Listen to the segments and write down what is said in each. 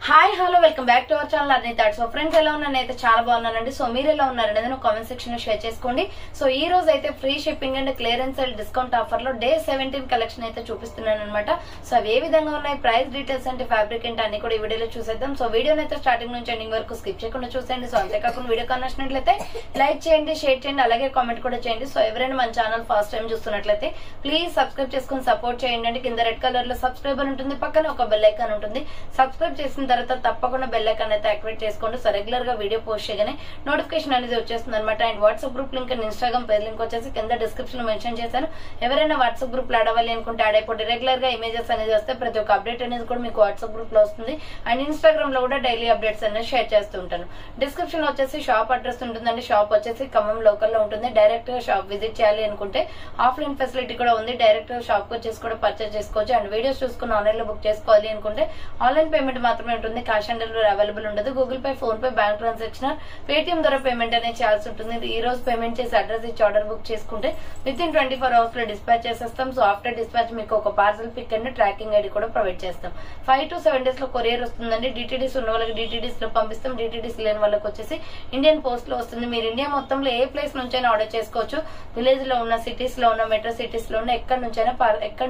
Hi hello welcome back to our channel Arni thoughts. So friends ఎలా ఉన్నాను అయితే చాలా బాగున్నానండి. సో మీరు ఎలా ఉన్నారండి అనేది కామెంట్ సెక్షన్ లో షేర్ చేసుకోండి. సో ఈ రోజు అయితే free shipping and clearance sale discount offer లో డే 17 కలెక్షన్ అయితే చూపిస్తున్నాను అనమాట. సో అవి ఏ విధంగా ఉన్నాయి, ప్రైస్ డీటెయిల్స్ అంటే ఫ్యాబ్రిక్ అంటే అన్ని కూడా ఈ వీడియోలో చూసేద్దాం. సో వీడియోని అయితే స్టార్టింగ్ నుంచి ఎండింగ్ వరకు స్కిప్ చేయకుండా చూసేయండి. సో అంతేకాకుండా వీడియో నచ్చినట్లయితే లైక్ చేయండి, షేర్ చేయండి, అలాగే కామెంట్ కూడా చేయండి. సో ఎవరైనా మన ఛానల్ ఫస్ట్ టైం చూస్తున్నట్లయితే ప్లీజ్ సబ్స్క్రైబ్ చేసుకుని సపోర్ట్ చేయండి. కింద రెడ్ కలర్ లో సబ్స్క్రైబర్ ఉంటుంది, పక్కన ఒక బెల్ ఐకాన్ ఉంటుంది. సబ్స్క్రైబ్ చేసిన తర్వాత తప్పకుండా బెల్ ఐకాన్ అయితే యాక్టివేట్ చేసుకోండి. సో రెగ్యులర్ గా వీడియో పోస్ట్ చేయగానే నోటిఫికేషన్ అనేది వచ్చేస్తుంది అనమాట. And WhatsApp group link and Instagram page link వచ్చేసి కింద డిస్క్రిప్షన్ లో మెన్షన్ చేశాను. ఎవరైనా వాట్సాప్ గ్రూప్ లో యాడ్ అవ్వాలి అనుకుంటే యాడ్ అయిపోయి రెగ్యులర్ గా ఇమేజెస్ అనేది వస్తే ప్రతి ఒక్క అప్డేట్ అనేది కూడా మీకు వాట్సాప్ గ్రూప్ లో వస్తుంది. అండ్ ఇన్స్టాగ్రామ్ లో కూడా డైలీ అప్డేట్స్ అనేది షేర్ చేస్తూ ఉంటాను. డిస్క్రిప్షన్ లో వచ్చేసి షాప్ అడ్రస్ ఉంటుందండి. షాప్ వచ్చేసి ఖమ్మం లోకల్ లో ఉంటుంది. డైరెక్ట్ గా షాప్ విజిట్ చేయాలి అనుకుంటే ఆఫ్లైన్ ఫెసిలిటీ కూడా ఉంది. డైరెక్ట్ గా షాప్ కు వచ్చేసి కూడా పర్చేస్ చేసుకోవచ్చు. అండ్ వీడియోస్ చూసుకుని ఆన్లైన్ లో బుక్ చేసుకోవాలి అనుకుంటే ఆన్లైన్ పేమెంట్ మాత్రమే ఉంటుంది. క్యాష్ ఆన్ డెలివరీ అవైలబుల్ ఉండదు. Google Pay, PhonePe, bank transaction, Paytm ద్వారా పేమెంట్ అనేది చేయాల్సి ఉంటుంది. ఈ రోజు పేమెంట్ చేసి అడ్రస్ ఇచ్చి ఆర్డర్ బుక్ చేసుకుంటే విత్ ఇన్ 24 hours లో డిస్పాచ్ చేసేస్తాం. సో ఆఫ్టర్ డిస్పాచ్ మీకు ఒక parcel pick and tracking ID కూడా ప్రొవైడ్ చేస్తాం. 5 to 7 days లో కొరియర్ వస్తుందండి. డిటిడిస్ ఉన్న వాళ్ళకి డిటిడిస్ లో పంపిస్తాం. డిటిడిస్ లేని వాళ్ళకి వచ్చేసి ఇండియన్ పోస్ట్ లో వస్తుంది. మీరు ఇండియా మొత్తంలో ఏ ప్లేస్ నుంచైనా ఆర్డర్ చేసుకోవచ్చు. విలేజ్ లో ఉన్న, సిటీస్ లో ఉన్న, మెట్రో సిటీస్ లో ఉన్న ఎక్కడి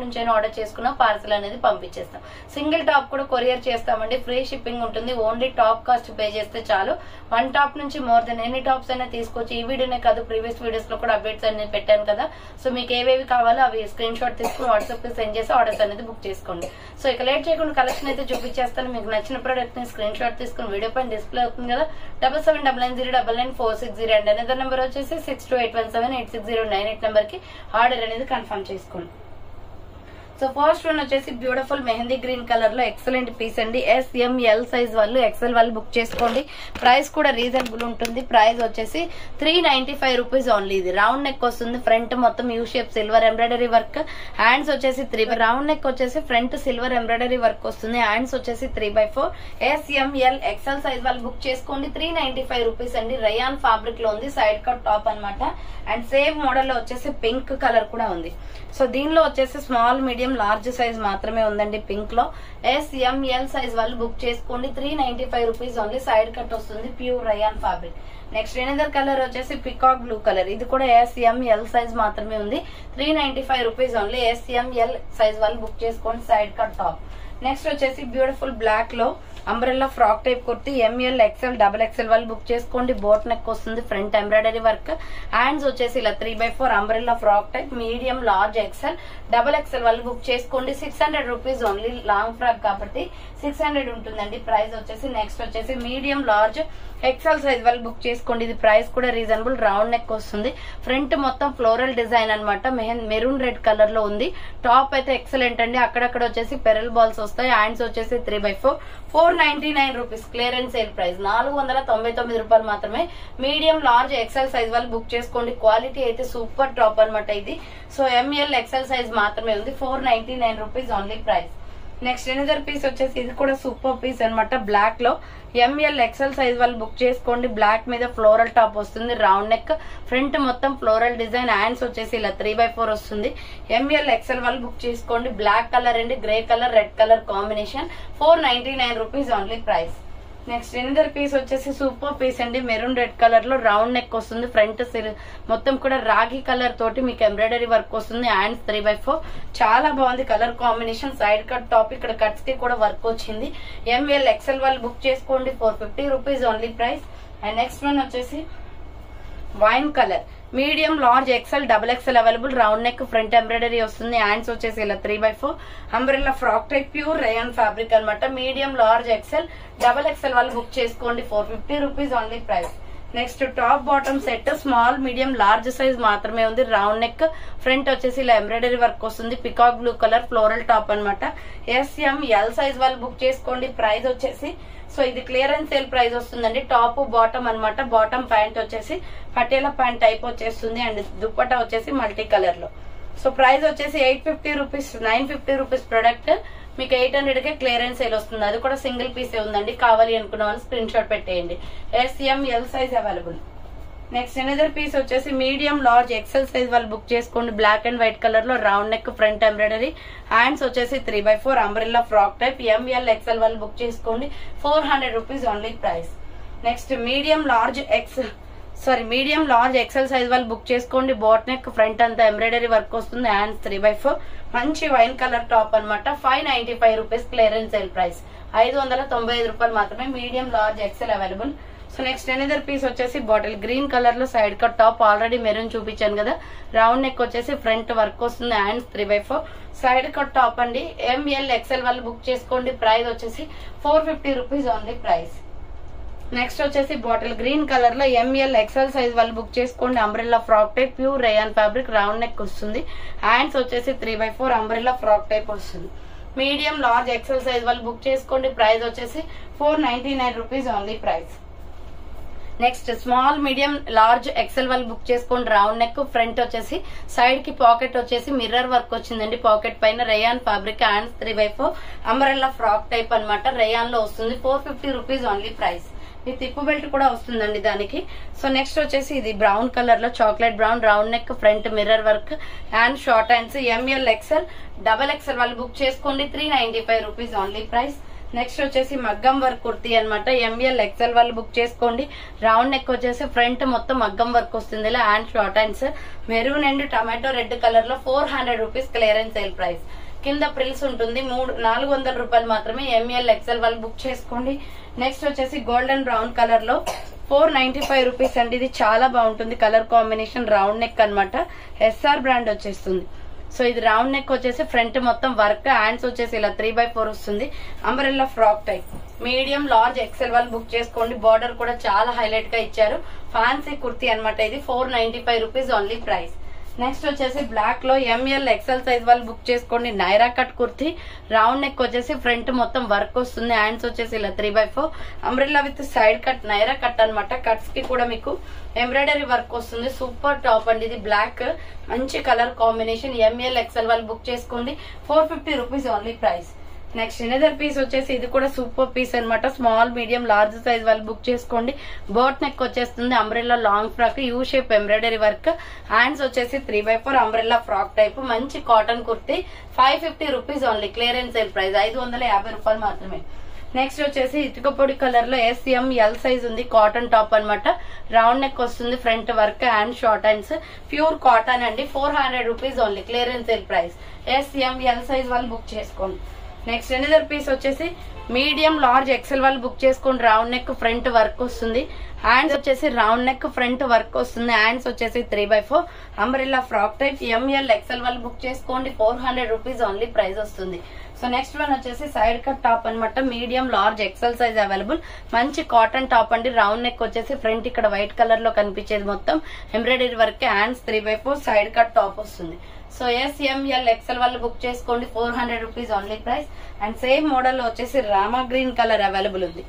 నుంచైనా ఆర్డర్ చేసుకున్న పార్సల్ అనేది పంపించేస్తాం. సింగిల్ టాప్ కూడా కొరియర్ చేస్తామండి. ఫ్రీ షిప్పింగ్ ఉంటుంది. ఓన్లీ టాప్ కాస్ట్ పే చేస్తే చాలు. 1 టాప్ నుంచి మోర్ దెన్ ఎన్ని టాప్స్ అయినా తీసుకోవచ్చు. ఈ వీడియోనే కాదు, ప్రీవియస్ వీడియోస్ లో కూడా అప్డేట్స్ అనేది పెట్టాను కదా. సో మీకు ఏవేవి కావాలో అవి స్క్రీన్ షాట్ తీసుకుని వాట్సాప్ కి సెండ్ చేసి ఆర్డర్స్ అనేది బుక్ చేసుకోండి. సో ఇక లేట్ చేయకుండా కలెక్షన్ అయితే చూపించేస్తాను. మీకు నచ్చిన ప్రోడక్ట్ ని స్క్రీన్ షాట్ తీసుకుని వీడియో పైన డిస్ప్లే అవుతుంది కదా. 7799099460 అండ్ అనేది నెంబర్ వచ్చేసి 6281786098 నెంబర్ కి ఆర్డర్ అనేది కన్ఫర్మ్ చేసుకోండి. సో ఫస్ట్ వన్ వచ్చేసి బ్యూటిఫుల్ మెహందీ గ్రీన్ కలర్ లో ఎక్సలెంట్ పీస్ అండి. SML సైజ్ వాళ్ళు, ఎక్సెల్ వాళ్ళు బుక్ చేసుకోండి. ప్రైస్ కూడా రీజనబుల్ ఉంటుంది. ప్రైస్ వచ్చేసి 395 రూపీస్ ఓన్లీ. ఇది రౌండ్ నెక్ వస్తుంది. ఫ్రంట్ మొత్తం U shape silver embroidery work. Hands వచ్చేసి 3 రౌండ్ నెక్ వచ్చేసి ఫ్రంట్ సిల్వర్ ఎంబ్రాయిడరీ వర్క్ వస్తుంది. హ్యాండ్స్ వచ్చేసి 3/4. SML ఎక్సెల్ సైజ్ వాళ్ళు బుక్ చేసుకోండి. 395 రూపీస్ అండి. రయాన్ ఫ్యాబ్రిక్ లో ఉంది. సైడ్ కట్ టాప్ అనమాట. అండ్ సేమ్ మోడల్ లో వచ్చేసి పింక్ కలర్ కూడా ఉంది. సో దీనిలో వచ్చేసి స్మాల్, మీడియం, లార్జ్ సైజ్ మాత్రమే ఉందండి. పింక్ లో SML సైజ్ వాళ్ళు బుక్ చేసుకోండి. 395 రూపీస్ ఓన్లీ. సైడ్ కట్ వస్తుంది. Pure rayon fabric. Next another colour వచ్చేసి పికాక్ బ్లూ కలర్. ఇది కూడా SML సైజ్ మాత్రమే ఉంది. 395 రూపీస్ ఓన్లీ. SML సైజ్ వాళ్ళు బుక్ చేసుకోండి. Side cut top. నెక్స్ట్ వచ్చేసి బ్యూటిఫుల్ బ్లాక్ లో umbrella frock type kurti. ML, XL, XXL వాళ్ళు బుక్ చేసుకోండి. బోట్ నెక్ వస్తుంది. Front embroidery work. హ్యాండ్స్ వచ్చేసి ఇలా 3/4 umbrella frock type. Medium, large, XL, XXL వాళ్ళు బుక్ చేసుకోండి. 600 రూపీస్ ఓన్లీ. లాంగ్ ఫ్రాక్ కాబట్టి 600 ఉంటుందండి ప్రైస్ వచ్చేసి. నెక్స్ట్ వచ్చేసి మీడియం, లార్జ్, XL సైజ్ వాళ్ళు బుక్ చేసుకోండి. ఇది ప్రైస్ కూడా రీజనబుల్. రౌండ్ నెక్ వస్తుంది. ఫ్రంట్ మొత్తం ఫ్లోరల్ డిజైన్ అనమాట. మెరూన్ రెడ్ కలర్ లో ఉంది. టాప్ అయితే ఎక్సలెంట్ అండి. అక్కడక్కడ వచ్చేసి పెరల్ బాల్స్ వస్తాయి. హ్యాండ్స్ వచ్చేసి 3/4. 499 రూపీస్. క్లియరెన్స్ సేల్ ప్రైస్ 499 రూపాయలు మాత్రమే. మీడియం, లార్జ్, XL సైజ్ వాళ్ళు బుక్ చేసుకోండి. క్వాలిటీ అయితే సూపర్ టాప్ అనమాట ఇది. సో ML, XL సైజ్ మాత్రమే ఉంది. 499 rupees only price. Next another piece వచ్చేసి ఇది కూడా సూపర్ పీస్ అనమాట. బ్లాక్ లో ML, XL సైజ్ వాళ్ళు బుక్ చేసుకోండి. బ్లాక్ మీద ఫ్లోరల్ టాప్ వస్తుంది. Round neck. ఫ్రంట్ మొత్తం ఫ్లోరల్ డిజైన్. హ్యాండ్స్ వచ్చేసి ఇలా 3/4 వస్తుంది. ML, XL వాళ్ళు బుక్ చేసుకోండి. బ్లాక్ కలర్ అండి, grey colour, red colour combination. 499 rupees only price. Next another piece వచ్చేసి సూపర్ పీస్ అండి. మెరూన్ రెడ్ కలర్ లో రౌండ్ నెక్ వస్తుంది. ఫ్రంట్ మొత్తం కూడా రాగి కలర్ తోటి మీకు ఎంబ్రాయిడరీ వర్క్ వస్తుంది. హ్యాండ్స్ 3/4. చాలా బాగుంది colour combination. Side cut top. ఇక్కడ కట్స్ కి కూడా వర్క్ వచ్చింది. ML, XL వాళ్ళు బుక్ చేసుకోండి. 450 rupees only price. And next one వచ్చేసి wine colour. Medium, large, XL, XXL available. Round neck, front embroidery వస్తుంది. హ్యాండ్స్ వచ్చేసి ఇలా 3/4. Umbrella frock type. Pure rayon fabric అనమాట. మీడియం, లార్జ్, XL, XXL వాళ్ళు book చేసుకోండి. 450 rupees only price. Next top bottom set. Small, medium, large size మాత్రమే ఉంది. Round neck. Front వచ్చేసి ఇలా ఎంబ్రాయిడరీ వర్క్ వస్తుంది. Peacock blue colour floral top అనమాట. SML size వాళ్ళు బుక్ చేసుకోండి. ప్రైస్ వచ్చేసి సో ఇది క్లియరెన్స్ సేల్ ప్రైస్ వస్తుందండి. టాప్, బాటమ్ అనమాట. బాటమ్ ప్యాంట్ వచ్చేసి పటేలా ప్యాంట్ టైప్ వచ్చేస్తుంది. అండ్ దుప్పటా వచ్చేసి మల్టీ కలర్ లో. సో ప్రైస్ వచ్చేసి 850 రూపీస్. 950 రూపీస్ ప్రొడక్ట్ మీకు 800 కే క్లియరెన్స్ సేల్ వస్తుంది. అది కూడా సింగిల్ పీసే ఉందండి. కావాలి అనుకున్న వాళ్ళు స్క్రీన్ షాట్ పెట్టేయండి. SML size available. Next another piece వచ్చేసి మీడియం లార్జ్ ఎక్సెల్ సైజ్ వాళ్ళు బుక్ చేసుకోండి. బ్లాక్ అండ్ వైట్ కలర్ లో round neck front embroidery, hands వచ్చేసి 3/4 umbrella frock type. ML XL వాళ్ళు బుక్ చేసుకోండి. 400 rupees only price. Next medium large XL size వాళ్ళు book చేసుకోండి. Boat neck front అంతా embroidery work వస్తుంది. హ్యాండ్స్ 3/4 మంచి వైన్ కలర్ టాప్ అనమాట. 595 రూపీస్ క్లియరెన్స్ సేల్ ప్రైస్. 595 రూపాయలు మాత్రమే. Medium large XL available. So next another piece వచ్చేసి బాటిల్ గ్రీన్ కలర్ లో side cut top. Already maroon చూపించాను కదా. రౌండ్ నెక్ వచ్చేసి ఫ్రంట్ వర్క్ వస్తుంది. హ్యాండ్స్ 3/4 సైడ్ కట్ టాప్ అండి. ఎంఎల్ ఎక్సెల్ వాళ్ళు బుక్ చేసుకోండి. ప్రైస్ వచ్చేసి 450 రూపీస్ ఓన్లీ ప్రైస్. నెక్స్ట్ వచ్చేసి బాటిల్ గ్రీన్ కలర్ లో ఎంఎల్ ఎక్సెల్ సైజ్ వాళ్ళు బుక్ చేసుకోండి. Umbrella frock type pure rayon fabric, round neck వస్తుంది. హ్యాండ్స్ వచ్చేసి 3/4 అంబ్రెల్లా ఫ్రాక్ టైప్ వస్తుంది. మీడియం లార్జ్ ఎక్సెల్ సైజ్ వాళ్ళు బుక్ చేసుకోండి. ప్రైస్ వచ్చేసి 499 rupees only price. Next small medium large XL వాళ్ళు బుక్ చేసుకోండి. రౌండ్ నెక్ ఫ్రంట్ వచ్చేసి సైడ్ కి పాకెట్ వచ్చేసి మిర్రర్ వర్క్ వచ్చిందండి. పాకెట్ పైన rayon fabric, hands 3/4 umbrella frock type అనమాట. రేయాన్ లో వస్తుంది. 450 రూపీస్ ఓన్లీ ప్రైస్. ఈ తిప్పు బెల్ట్ కూడా వస్తుందండి దానికి. సో నెక్స్ట్ వచ్చేసి ఇది బ్రౌన్ కలర్ లో chocolate brown, round neck front mirror work, hand short hands. ML XL XXL వాళ్ళు బుక్ చేసుకోండి. 395 రూపీస్ ఓన్లీ ప్రైస్. నెక్స్ట్ వచ్చేసి మగ్గం వర్క్ కుర్తీ అనమాట. ఎంఎల్ ఎక్సెల్ వాళ్ళు బుక్ చేసుకోండి. రౌండ్ నెక్ వచ్చేసి ఫ్రంట్ మొత్తం మగ్గం వర్క్ వస్తుంది. ఇలా hand short hands maroon and tomato red colour లో 400 రూపీస్ క్లియరెన్స్ సేల్ ప్రైస్. కింద ప్రిల్స్ ఉంటుంది. 400 రూపాయలు మాత్రమే. ఎంఎల్ ఎక్సెల్ వాళ్ళు బుక్ చేసుకోండి. నెక్స్ట్ వచ్చేసి గోల్డెన్ బ్రౌన్ కలర్ లో 495 రూపీస్ అండి. ఇది చాలా బాగుంటుంది కలర్ కాంబినేషన్. రౌండ్ నెక్ అనమాట. ఎస్ఆర్ బ్రాండ్ వచ్చేస్తుంది. సో ఇది రౌండ్ నెక్ వచ్చేసి ఫ్రంట్ మొత్తం వర్క్, హ్యాండ్స్ వచ్చేసి ఇలా 3/4 వస్తుంది. Umbrella frock type. Medium large XL వాళ్ళు బుక్ చేసుకోండి. బార్డర్ కూడా చాలా హైలైట్ గా ఇచ్చారు. ఫ్యాన్సీ కుర్తీ అనమాట ఇది. 495 రూపీస్ ఓన్లీ ప్రైస్. నెక్స్ట్ వచ్చేసి బ్లాక్ లో ఎంఎల్ ఎక్సెల్ సైజ్ వాళ్ళు బుక్ చేసుకోండి. Naira cut kurti. Round neck వచ్చేసి ఫ్రంట్ మొత్తం వర్క్ వస్తుంది. హ్యాండ్స్ వచ్చేసి ఇలా 3/4 umbrella with side cut, Naira cut అనమాట. కట్స్ కి కూడా మీకు ఎంబ్రాయిడరీ వర్క్ వస్తుంది. సూపర్ టాప్ అండి ఇది. బ్లాక్ మంచి కలర్ కాంబినేషన్. ఎంఎల్ ఎక్సెల్ వాళ్ళు బుక్ చేసుకోండి. 450 rupees only price. Next another piece వచ్చేసి ఇది కూడా సూపర్ పీస్ అనమాట. స్మాల్ మీడియం లార్జ్ సైజ్ వాళ్ళు బుక్ చేసుకోండి. బోట్ నెక్ వచ్చేస్తుంది. Umbrella long frock, U shape embroidery work, hands వచ్చేసి 3/4 అంబ్రెల్లా ఫ్రాక్ టైప్. మంచి cotton kurti. 550 rupees only clearance sale price. 550 రూపాయలు మాత్రమే. నెక్స్ట్ వచ్చేసి ఇటుక పొడి కలర్ లో SML సైజ్ ఉంది. కాటన్ టాప్ అనమాట. రౌండ్ నెక్ వస్తుంది. Front work, hand short hands, pure cotton అండి. 400 rupees only clearance sale price. SML size వాళ్ళు బుక్ చేసుకోండి. నెక్స్ట్ ఎనదర్ పీస్ వచ్చేసి మీడియం లార్జ్ ఎక్సెల్ వాళ్ళు బుక్ చేసుకోండి. రౌండ్ నెక్ ఫ్రంట్ వర్క్ వస్తుంది. హ్యాండ్స్ వచ్చేసి రౌండ్ నెక్ ఫ్రంట్ వర్క్ వస్తుంది. Hands వచ్చేసి 3/4 umbrella frock type. ML XL వాళ్ళు బుక్ చేసుకోండి. 400 రూపీస్ ఓన్లీ ప్రైస్ వస్తుంది. సో నెక్స్ట్ వన్ వచ్చేసి సైడ్ కట్ టాప్ అనమాట. Medium large XL size available. మంచి కాటన్ టాప్ అండి. రౌండ్ నెక్ వచ్చేసి ఫ్రంట్ ఇక్కడ వైట్ కలర్ లో కనిపించేది మొత్తం embroidery work. Hands 3/4 side cut top వస్తుంది. సో SML XL వాళ్ళు బుక్ చేసుకోండి. 400 rupees only price. And same model లో వచ్చేసి రామా గ్రీన్ కలర్ అవైలబుల్ ఉంది.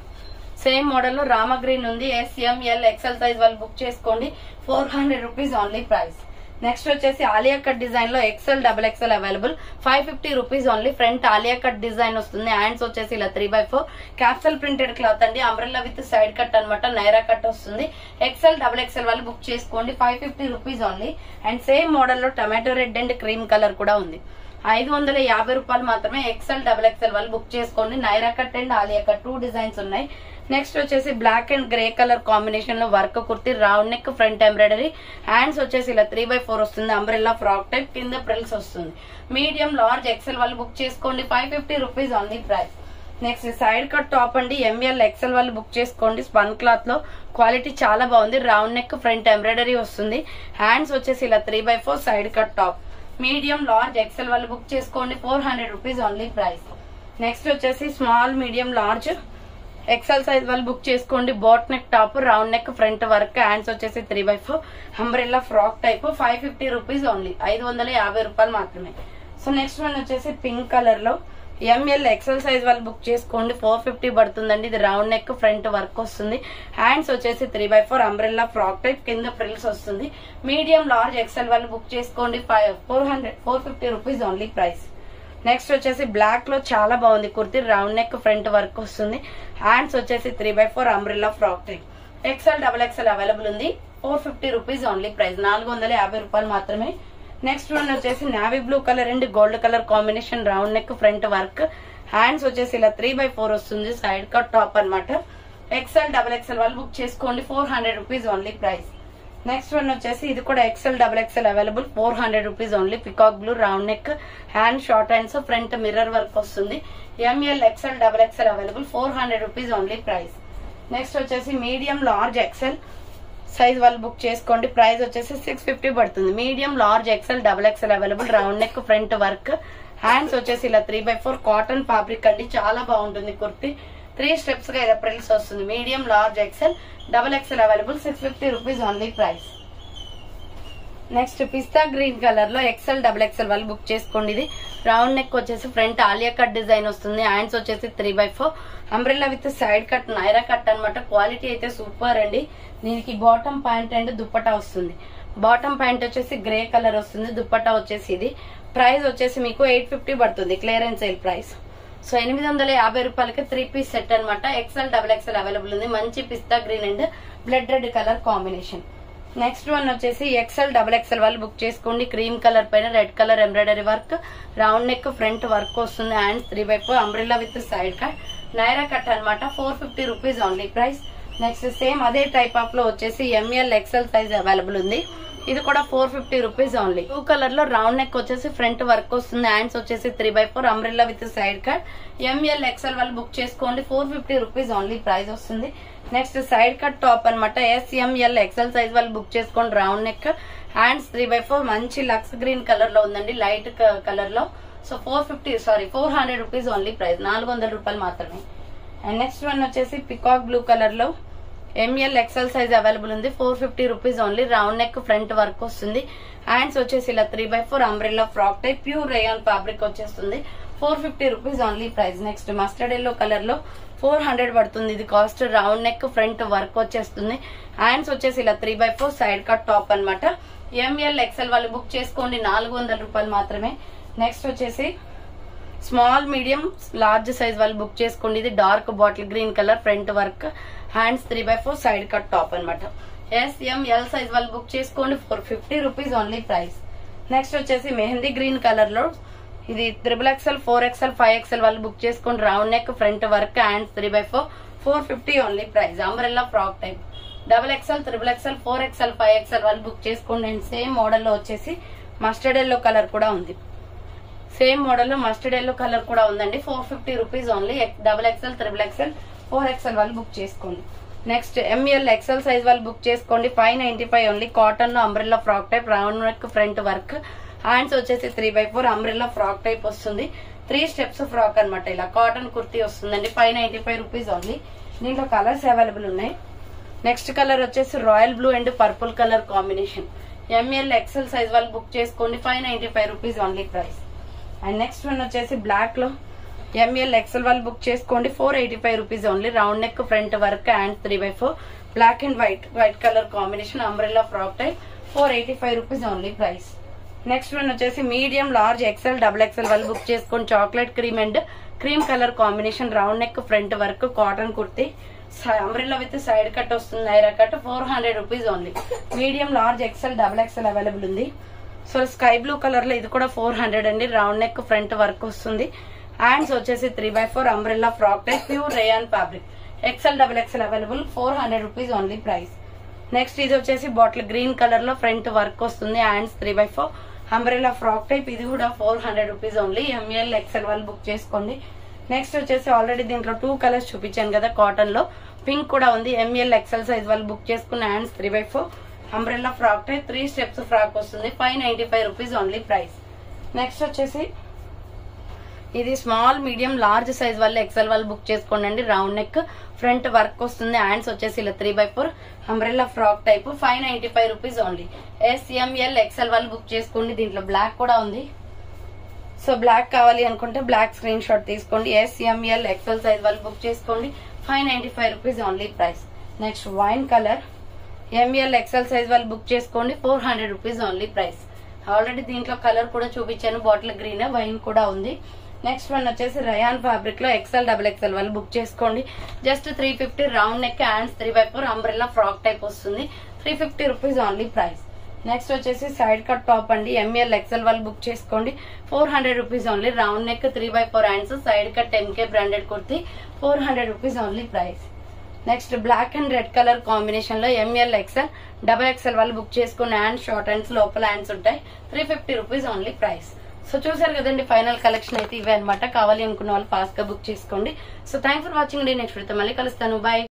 సేమ్ మోడల్ లో రామా గ్రీన్ ఉంది. SML XL సైజ్ వాళ్ళు బుక్ చేసుకోండి. 400 రూపీస్ ఓన్లీ ప్రైస్. నెక్స్ట్ వచ్చేసి ఆలియా కట్ డిజైన్ లో XL XXL available. 550 rupees only. Front Alia cut design వస్తుంది. హ్యాండ్స్ వచ్చేసి ఇలా 3/4 క్యాప్సల్ ప్రింటెడ్ క్లాత్ అండి. అంబ్రెల్లా విత్ సైడ్ కట్ అనమాట. నైరా కట్ వస్తుంది. XL XXL వాళ్ళు బుక్ చేసుకోండి. 550 rupees only. And same model లో tomato red and cream colour కూడా ఉంది. 550 రూపాయలు మాత్రమే. XL XXL వాళ్ళు బుక్ చేసుకోండి. Naira cut and Alia cut 2 designs ఉన్నాయి. నెక్స్ట్ వచ్చేసి black and grey colour combination లో work kurti. Round neck front embroidery. Hands వచ్చేసి ఇలా 3/4 వస్తుంది. Umbrella frock type. కింద ప్రిల్స్ వస్తుంది. మీడియం లార్జ్ XL వాళ్ళు బుక్ చేసుకోండి. 550 rupees only price. Next side cut top అండి. ML XL వాళ్ళు బుక్ చేసుకోండి. స్పన్ క్లాత్ లో క్వాలిటీ చాలా బాగుంది. రౌండ్ నెక్ ఫ్రంట్ ఎంబ్రాయిడరీ వస్తుంది. హ్యాండ్స్ వచ్చేసి ఇలా 3/4 side cut top. Medium large XL వాళ్ళు బుక్ చేసుకోండి. 400 రూపీస్ ఓన్లీ ప్రైస్. నెక్స్ట్ వచ్చేసి small medium large XL size వాళ్ళు బుక్ చేసుకోండి. Boat neck top, round neck front work, hands వచ్చేసి 3/4 umbrella frock type. 550 rupees only. 550 రూపాయలు మాత్రమే. సో నెక్స్ట్ వన్ వచ్చేసి pink colour లో ML XL సైజ్ వాళ్ళు book చేసుకోండి. 450 పడుతుందండి. ఇది రౌండ్ నెక్ ఫ్రంట్ వర్క్ వస్తుంది. హ్యాండ్స్ వచ్చేసి 3/4 అంబ్రెల్లా ఫ్రాక్ టైప్. కింద ఫ్రిల్స్ వస్తుంది. మీడియం లార్జ్ XL వాళ్ళు బుక్ చేసుకోండి. 450 రూపీస్ ఓన్లీ ప్రైస్. నెక్స్ట్ వచ్చేసి బ్లాక్ లో చాలా బాగుంది kurti. Round neck front work వస్తుంది. హ్యాండ్స్ వచ్చేసి 3/4 umbrella frock type. XL XXL available ఉంది. 450 రూపీస్ ఓన్లీ ప్రైస్, 450 రూపాయలు మాత్రమే. నెక్స్ట్ వన్ వచ్చేసి navy blue colour and gold colour combination, round neck, front work, hands వచ్చేసి ఇలా 3/4 వస్తుంది, సైడ్ కట్ టాప్ అన్నమాట. XL XXL వాళ్ళు బుక్ చేసుకోండి, 400 rupees only price. Next one వచ్చేసి ఇది కూడా XL XXL available, 400 rupees only. Peacock blue, round neck, hand short hands, front mirror work వస్తుంది. ML XL XXL available, 400 rupees only price. Next వచ్చేసి medium large XL size వాళ్ళు book చేసుకోండి, price వచ్చేసి 650 పడుతుంది. Medium large XL XXL available, round neck, front work, hands వచ్చేసి ఇలా 3/4 cotton fabric అండి, చాలా బాగుంటుంది కుర్తి. 3 స్టెప్స్ గా ఇలా ప్రిల్స్ వస్తుంది. Medium large XL XXL available, 650 rupees only price. Next pista green colour లో XL XXL వాళ్ళు బుక్ చేసుకోండి. ఇది రౌండ్ నెక్ వచ్చేసి ఫ్రంట్ ఆలియా కట్ డిజైన్ వస్తుంది, హ్యాండ్స్ వచ్చేసి 3/4 umbrella with side cut Naira cut అన్నమాట. క్వాలిటీ అయితే సూపర్ అండి. దీనికి బాటమ్ ప్యాంట్ అండ్ దుప్పటా వస్తుంది. బాటమ్ ప్యాంట్ వచ్చేసి గ్రే కలర్ వస్తుంది, దుప్పటా వచ్చేసి ఇది. ప్రైస్ వచ్చేసి మీకు 850 పడుతుంది, క్లియరెన్స్ సేల్ ప్రైస్. సో 850 రూపాయలకి 3 పీస్ సెట్ అనమాట. XL XXL అవైలబుల్ ఉంది. మంచి pista green and blood red colour combination. Next one వచ్చేసి XL XXL వాళ్ళు బుక్ చేసుకోండి. క్రీమ్ కలర్ పైన red colour embroidery work, round neck, front work వస్తుంది, hands 3/4 umbrella with side cut Naira cut అనమాట. 450 rupees only price. Next same అదే type of లో వచ్చేసి ML XL size available ఉంది. ఇది కూడా 450 రూపీస్ ఓన్లీ. బ్లూ కలర్ లో రౌండ్ నెక్ వచ్చేసి ఫ్రంట్ వర్క్ వస్తుంది, హ్యాండ్స్ వచ్చేసి 3/4 umbrella with side cut. ML XL వాళ్ళు బుక్ చేసుకోండి, 450 రూపీస్ ఓన్లీ ప్రైస్ వస్తుంది. నెక్స్ట్ సైడ్ కట్ టాప్ అనమాట. SML XL సైజ్ వాళ్ళు బుక్ చేసుకోండి, రౌండ్ నెక్, హ్యాండ్స్ 3/4 మంచి లక్స్ గ్రీన్ కలర్ లో ఉందండి, లైట్ కలర్ లో. సో 400 రూపీస్ ఓన్లీ ప్రైస్, 400 రూపాయలు మాత్రమే. అండ్ నెక్స్ట్ వన్ వచ్చేసి పికాక్ బ్లూ కలర్ లో ML XL సైజ్ అవైలబుల్ ఉంది, 450 rupees only. Round neck, front work వస్తుంది, హ్యాండ్స్ వచ్చేసి ఇలా 3/4 umbrella frock type pure rayon fabric వచ్చేస్తుంది, 450 rupees only price. Next mustard yellow colour లో 400 పడుతుంది ఇది cost. Round neck, front work వచ్చేస్తుంది, హ్యాండ్స్ వచ్చేసి ఇలా 3/4 సైడ్ కట్ టాప్ అనమాట. ML XL వాళ్ళు బుక్ చేసుకోండి, 400 రూపాయలు మాత్రమే. నెక్స్ట్ వచ్చేసి స్మాల్, మీడియం, లార్జ్ సైజ్ వాళ్ళు బుక్ చేసుకోండి. ఇది dark bottle green colour, front work, hands 3/4 side cut top అనమాట. SML సైజ్ వాళ్ళు బుక్ చేసుకోండి, 450 రూపీస్ ఓన్లీ ప్రైస్. నెక్స్ట్ వచ్చేసి మెహందీ గ్రీన్ కలర్ లో ఇది XXL, 4XL, 5XL వాళ్ళు బుక్ చేసుకోండి. Round neck, front work, hands 3/4, 450 only price. Umbrella frock type. XXL, XXL, 4XL, 5XL వాళ్ళు book చేసుకోండి. అండ్ సేమ్ మోడల్ లో వచ్చేసి మస్టర్డ్ ఎల్లో కలర్ కూడా ఉంది. సేమ్ మోడల్ లో మస్టర్డ్ ఎల్లో కలర్ కూడా ఉందండి, 450 rupees only. XXL, XXL, 4XL వాళ్ళు బుక్ చేసుకోండి. నెక్స్ట్ ML XL సైజ్ వాళ్ళు బుక్ చేసుకోండి, 595 ఓన్లీ. కాటన్ లో umbrella frock type, round neck, front work, hands వచ్చేసి 3/4 అంబ్రెల్లా ఫ్రాక్ టైప్ వస్తుంది. 3 స్టెప్స్ ఫ్రాక్ అనమాట. ఇలా కాటన్ కుర్తీ వస్తుందండి, 595 రూపీస్ ఓన్లీ. దీంట్లో కలర్స్ అవైలబుల్ ఉన్నాయి. నెక్స్ట్ కలర్ వచ్చేసి royal blue and purple colour combination. ML XL size వాళ్ళు బుక్ చేసుకోండి, 595 rupees only price. And next one వచ్చేసి బ్లాక్ లో ML XL వాళ్ళు బుక్ చేసుకోండి, 485 rupees only. Round neck, front work, hands 3/4 black and white colour combination, umbrella frock type, 485 rupees only price. Next one వచ్చేసి medium large XL XXL వాళ్ళు book చేసుకోండి. Chocolate cream and cream colour combination, round neck, front work, cotton kurti, umbrella with side cut వస్తుంది, Naira cut, 400 rupees only. Medium large XL XXL available ఉంది. So sky blue colour లో ఇది కూడా 400 అండి. Round neck, front work వస్తుంది, hands వచ్చేసి 3/4 umbrella frock type pure rayon fabric. XL XXL available, 400 rupees only price. Next ఇది వచ్చేసి బాటిల్ గ్రీన్ కలర్ లో ఫ్రంట్ వర్క్ వస్తుంది, హ్యాండ్స్ 3/4 అంబ్రెల్లా ఫ్రాక్ టైప్, ఇది కూడా 400 రూపీస్ ఓన్లీ. ML XL వాళ్ళు book చేసుకోండి. నెక్స్ట్ వచ్చేసి ఆల్రెడీ దీంట్లో 2 కలర్స్ చూపించాను కదా, కాటన్ లో పింక్ కూడా ఉంది. ML XL సైజ్ వాళ్ళు బుక్ చేసుకున్న, hands 3/4 umbrella frock type, 3 steps frock వస్తుంది, 595 రూపీస్ ఓన్లీ ప్రైస్. నెక్స్ట్ వచ్చేసి ఇది స్మాల్, మీడియం, లార్జ్ సైజ్ వాళ్ళు XL వాళ్ళు బుక్ చేసుకోండి. రౌండ్ నెక్, ఫ్రంట్ వర్క్ వస్తుంది, హ్యాండ్స్ వచ్చేసి ఇలా 3/4 umbrella frock type, 595 rupees only. SML XL వాళ్ళు బుక్ చేసుకోండి. దీంట్లో బ్లాక్ కూడా ఉంది. సో బ్లాక్ కావాలి అనుకుంటే బ్లాక్ స్క్రీన్ షాట్ తీసుకోండి. SML XL సైజ్ వాళ్ళు బుక్ చేసుకోండి, 595 rupees only price. Next wine colour ML XL size వాళ్ళు బుక్ చేసుకోండి, 400 రూపీస్ ఓన్లీ ప్రైస్. ఆల్రెడీ దీంట్లో కలర్ కూడా చూపించాను, బాటిల్ గ్రీన్ వైన్ కూడా ఉంది. నెక్స్ట్ వన్ వచ్చేసి రయాన్ ఫ్యాబ్రిక్ లో XL XXL వాళ్ళు బుక్ చేసుకోండి. Just 350 round neck hands 3x4 umbrella frock type వస్తుంది. 350 రూపీస్ ఓన్లీ ప్రైస్. నెక్స్ట్ వచ్చేసి సైడ్ కట్ టాప్ అండి. ML XL వాళ్ళు బుక్ చేసుకోండి. 400 rupees only. Round neck 3x4 hands side cut MK branded kurti 400 rupees only price. Next black and red colour combination లో ML XL XXL వాళ్ళు book చేసుకున్న hands short hands లోపల hands ఉంటాయి. 350 rupees only price. So చూసారు కదండి final collection అయితే ఇవే అనమాట. కావాలి అనుకున్న వాళ్ళు ఫాస్ట్ గా బుక్ చేసుకోండి. సో థ్యాంక్స్ ఫర్ వాచింగ్ అండి. నెక్స్ట్ వీడియోతో మళ్ళీ కలుస్తాను. బాయ్.